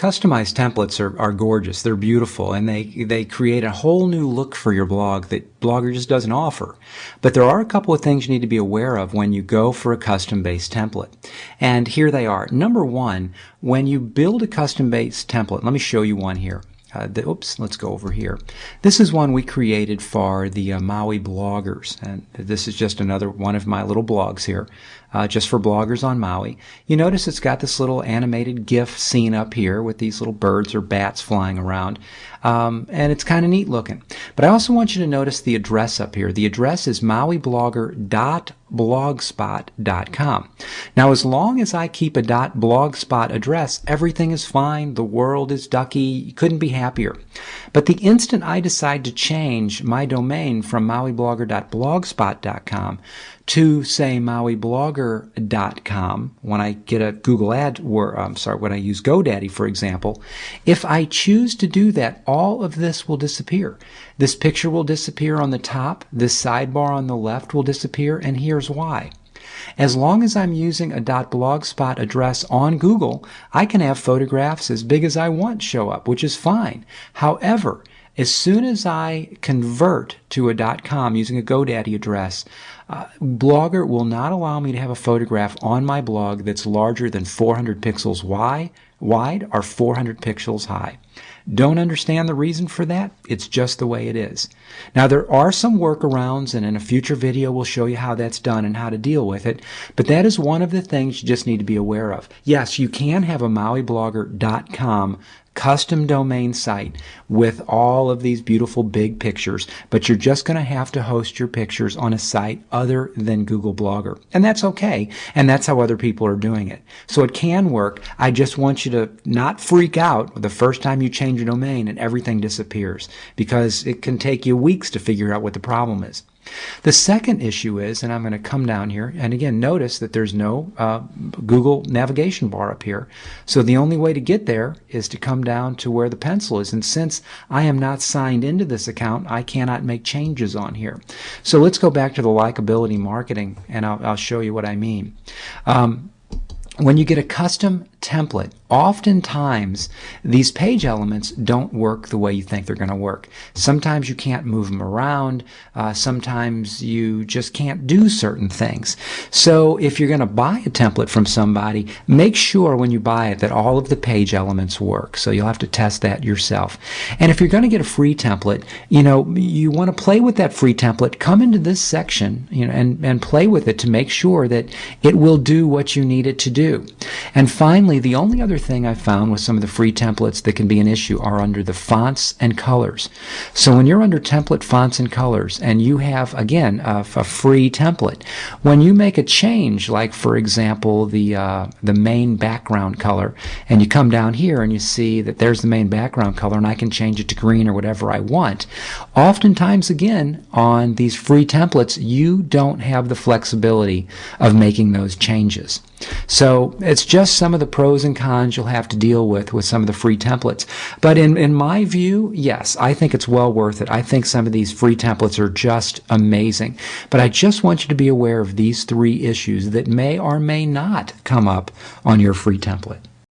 Customized templates are gorgeous. They're beautiful, and they create a whole new look for your blog that Blogger just doesn't offer. But there are a couple of things you need to be aware of when you go for a custom-based template. And here they are. Number one, when you build a custom-based template, let me show you one here. Let's go over here. This is one we created for the Maui bloggers, and this is just another one of my little blogs here, just for bloggers on Maui. You notice it's got this little animated GIF scene up here with these little birds or bats flying around, and it's kind of neat looking. But I also want you to notice the address up here. The address is mauiblogger.blogspot.com. Now, as long as I keep a .blogspot address, everything is fine. The world is ducky. You couldn't be happier. But the instant I decide to change my domain from mauiblogger.blogspot.com to, say, mauiblogger.com, when I get a Google ad, when I use GoDaddy, for example, if I choose to do that, all of this will disappear. This picture will disappear on the top, this sidebar on the left will disappear, and here's why. As long as I'm using a .blogspot address on Google, I can have photographs as big as I want show up, which is fine. However, as soon as I convert to a .com using a GoDaddy address, Blogger will not allow me to have a photograph on my blog that's larger than 400 pixels wide or 400 pixels high. Don't understand the reason for that? It's just the way it is. Now, there are some workarounds, and in a future video we'll show you how that's done and how to deal with it, but that is one of the things you just need to be aware of. Yes, you can have a mauiblogger.com custom domain site with all of these beautiful big pictures, but you're just going to have to host your pictures on a site other than Google Blogger. And that's okay, and that's how other people are doing it. So it can work. I just want you to not freak out the first time you change your domain and everything disappears, because it can take you weeks to figure out what the problem is. The second issue is, and I'm going to come down here, and again, notice that there's no Google navigation bar up here. So the only way to get there is to come down to where the pencil is. And since I am not signed into this account, I cannot make changes on here. So let's go back to the likability marketing, and I'll show you what I mean. When you get a custom template, oftentimes these page elements don't work the way you think they're going to work. Sometimes you can't move them around. Sometimes you just can't do certain things. So if you're going to buy a template from somebody, make sure when you buy it that all of the page elements work. So you'll have to test that yourself. And if you're going to get a free template, you want to play with that free template. Come into this section, and play with it to make sure that it will do what you need it to do. And finally, the only other thing I found with some of the free templates that can be an issue are under the fonts and colors. So when you're under template, fonts, and colors, and you have, again, a free template, when you make a change, like, for example, the main background color, and you come down here and you see that there's the main background color, and I can change it to green or whatever I want, oftentimes, again, on these free templates, you don't have the flexibility of making those changes. So it's just some of the pros and cons you'll have to deal with some of the free templates. But in my view, yes, I think it's well worth it. I think some of these free templates are just amazing. But I just want you to be aware of these three issues that may or may not come up on your free template.